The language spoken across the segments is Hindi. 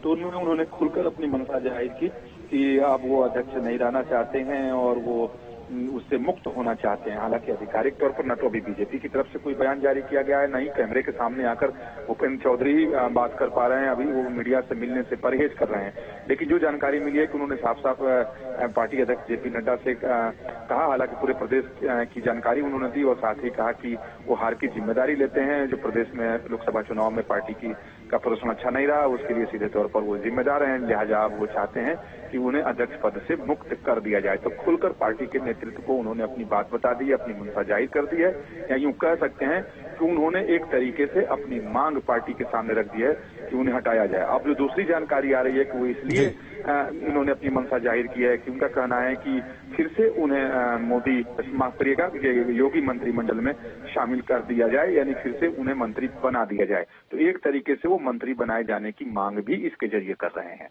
तो उनमें उन्होंने खुलकर अपनी मंशा जाहिर की कि अब वो अध्यक्ष नहीं रहना चाहते हैं और वो उससे मुक्त होना चाहते हैं। हालांकि आधिकारिक तौर पर न तो अभी बीजेपी की तरफ से कोई बयान जारी किया गया है, न ही कैमरे के सामने आकर भूपेंद्र चौधरी बात कर पा रहे हैं। अभी वो मीडिया से मिलने से परहेज कर रहे हैं। लेकिन जो जानकारी मिली है कि उन्होंने साफ साफ पार्टी अध्यक्ष जेपी नड्डा से कहा, हालांकि पूरे प्रदेश की जानकारी उन्होंने दी और साथ ही कहा कि वो हार की जिम्मेदारी लेते हैं। जो प्रदेश में लोकसभा चुनाव में पार्टी का प्रदर्शन अच्छा नहीं रहा, उसके लिए सीधे तौर पर वो जिम्मेदार हैं। लिहाजा अब वो चाहते हैं कि उन्हें अध्यक्ष पद से मुक्त कर दिया जाए। तो खुलकर पार्टी के नेतृत्व को उन्होंने अपनी बात बता दी, अपनी मंशा जाहिर कर दी है, या यूं कह सकते हैं कि उन्होंने एक तरीके से अपनी मांग पार्टी के सामने रख दी है कि उन्हें हटाया जाए। अब जो दूसरी जानकारी आ रही है कि वो इसलिए इन्होंने अपनी मंशा जाहिर की है कि उनका कहना है कि फिर से उन्हें मोदी माफ करिएगा योगी मंत्रिमंडल में शामिल कर दिया जाए, यानी फिर से उन्हें मंत्री बना दिया जाए। तो एक तरीके से वो मंत्री बनाए जाने की मांग भी इसके जरिए कर रहे हैं।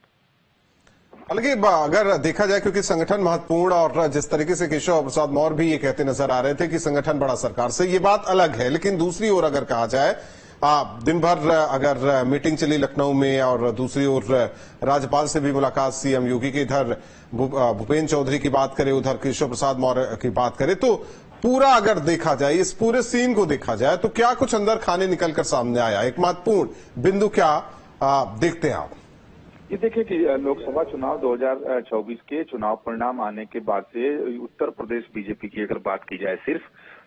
हालांकि अगर देखा जाए, क्योंकि संगठन महत्वपूर्ण और जिस तरीके से केशव प्रसाद मौर्य भी ये कहते नजर आ रहे थे कि संगठन बड़ा सरकार से, ये बात अलग है। लेकिन दूसरी ओर अगर कहा जाए, दिन भर अगर मीटिंग चली लखनऊ में और दूसरी ओर राज्यपाल से भी मुलाकात सीएम योगी के, इधर भूपेंद्र चौधरी की बात करें, उधर केशव प्रसाद मौर्य की बात करें, तो पूरा अगर देखा जाए, इस पूरे सीन को देखा जाए, तो क्या कुछ अंदर खाने निकलकर सामने आया? एक महत्वपूर्ण बिंदु क्या देखते हैं आप? ये देखिए कि लोकसभा चुनाव 2024 के चुनाव परिणाम आने के बाद से उत्तर प्रदेश बीजेपी की अगर बात की जाए सिर्फ,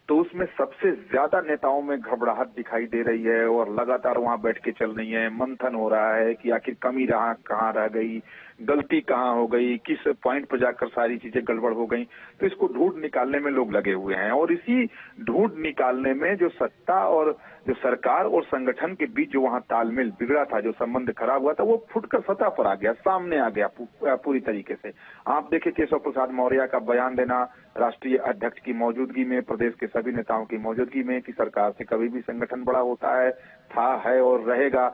तो उसमें सबसे ज्यादा नेताओं में घबराहट दिखाई दे रही है और लगातार वहां बैठ के चल रही है। मंथन हो रहा है कि आखिर कमी कहाँ रह गई, गलती कहाँ हो गई, किस पॉइंट पर जाकर सारी चीजें गड़बड़ हो गई। तो इसको ढूंढ निकालने में लोग लगे हुए हैं और इसी ढूंढ निकालने में जो सत्ता और जो सरकार और संगठन के बीच जो वहां तालमेल बिगड़ा था, जो संबंध खराब हुआ था, वो फुटकर सतह पर आ गया, सामने आ गया पूरी तरीके से। आप देखिए केशव प्रसाद मौर्य का बयान देना राष्ट्रीय अध्यक्ष की मौजूदगी में, प्रदेश के सभी नेताओं की मौजूदगी में, कि सरकार से कभी भी संगठन बड़ा होता है, था, है और रहेगा।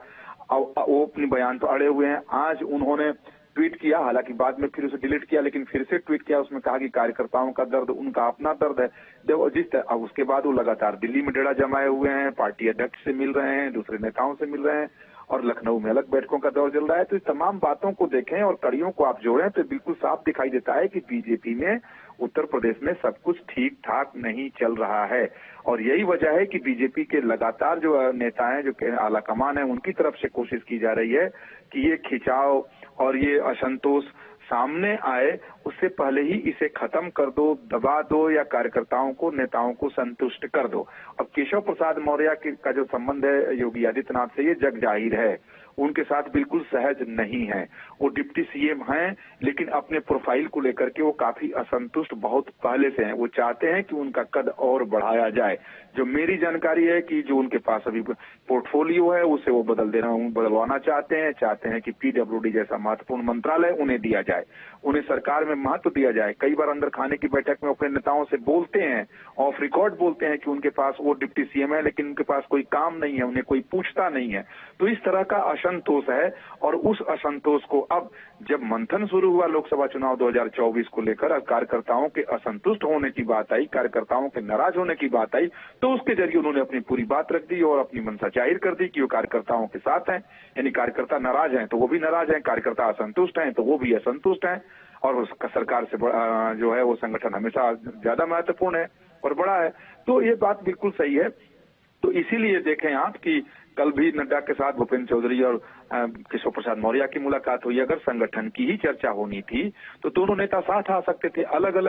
वो अपने बयान पर अड़े हुए हैं। आज उन्होंने ट्वीट किया, हालांकि बाद में फिर उसे डिलीट किया, लेकिन फिर से ट्वीट किया। उसमें कहा कि कार्यकर्ताओं का दर्द उनका अपना दर्द है। जब अब उसके बाद वो लगातार दिल्ली में डेरा जमाए हुए हैं, पार्टी अध्यक्ष से मिल रहे हैं, दूसरे नेताओं से मिल रहे हैं और लखनऊ में अलग बैठकों का दौर चल रहा है। तो इस तमाम बातों को देखें और कड़ियों को आप जोड़ें तो बिल्कुल साफ दिखाई देता है कि बीजेपी में, उत्तर प्रदेश में सब कुछ ठीक ठाक नहीं चल रहा है। और यही वजह है कि बीजेपी के लगातार जो नेता हैं, जो आला कमान है, उनकी तरफ से कोशिश की जा रही है कि ये खिंचाव और ये असंतोष सामने आए, उससे पहले ही इसे खत्म कर दो, दबा दो या कार्यकर्ताओं को, नेताओं को संतुष्ट कर दो। अब केशव प्रसाद मौर्य का जो संबंध है योगी आदित्यनाथ से, ये जग जाहिर है, उनके साथ बिल्कुल सहज नहीं है। वो डिप्टी सीएम हैं, लेकिन अपने प्रोफाइल को लेकर के वो काफी असंतुष्ट बहुत पहले से हैं। वो चाहते हैं कि उनका कद और बढ़ाया जाए। जो मेरी जानकारी है कि जो उनके पास अभी पोर्टफोलियो है, उसे वो बदलवाना चाहते हैं कि पीडब्ल्यूडी जैसा महत्वपूर्ण मंत्रालय उन्हें दिया जाए, उन्हें सरकार में महत्व दिया जाए। कई बार अंदर खाने की बैठक में अपने नेताओं से बोलते हैं, ऑफ रिकॉर्ड बोलते हैं कि उनके पास वो डिप्टी सीएम है, लेकिन उनके पास कोई काम नहीं है, उन्हें कोई पूछता नहीं है। तो इस तरह का असंतोष है और उस असंतोष को अब जब मंथन शुरू हुआ लोकसभा चुनाव 2024 को लेकर, कार्यकर्ताओं के असंतुष्ट होने की बात आई, कार्यकर्ताओं के नाराज होने की बात आई, तो उसके जरिए उन्होंने अपनी पूरी बात रख दी और अपनी मंशा जाहिर कर दी कि वो कार्यकर्ताओं के साथ हैं। यानी कार्यकर्ता नाराज हैं तो वो भी नाराज हैं, कार्यकर्ता असंतुष्ट हैं तो वो भी असंतुष्ट हैं। और उसका सरकार से जो है वो संगठन हमेशा ज्यादा महत्वपूर्ण है और बड़ा है। तो ये बात बिल्कुल सही है। तो इसीलिए देखें आप कि कल भी नड्डा के साथ भूपेंद्र चौधरी और केशव प्रसाद मौर्य की मुलाकात हुई। अगर संगठन की ही चर्चा होनी थी तो दोनों नेता साथ आ सकते थे, अलग अलग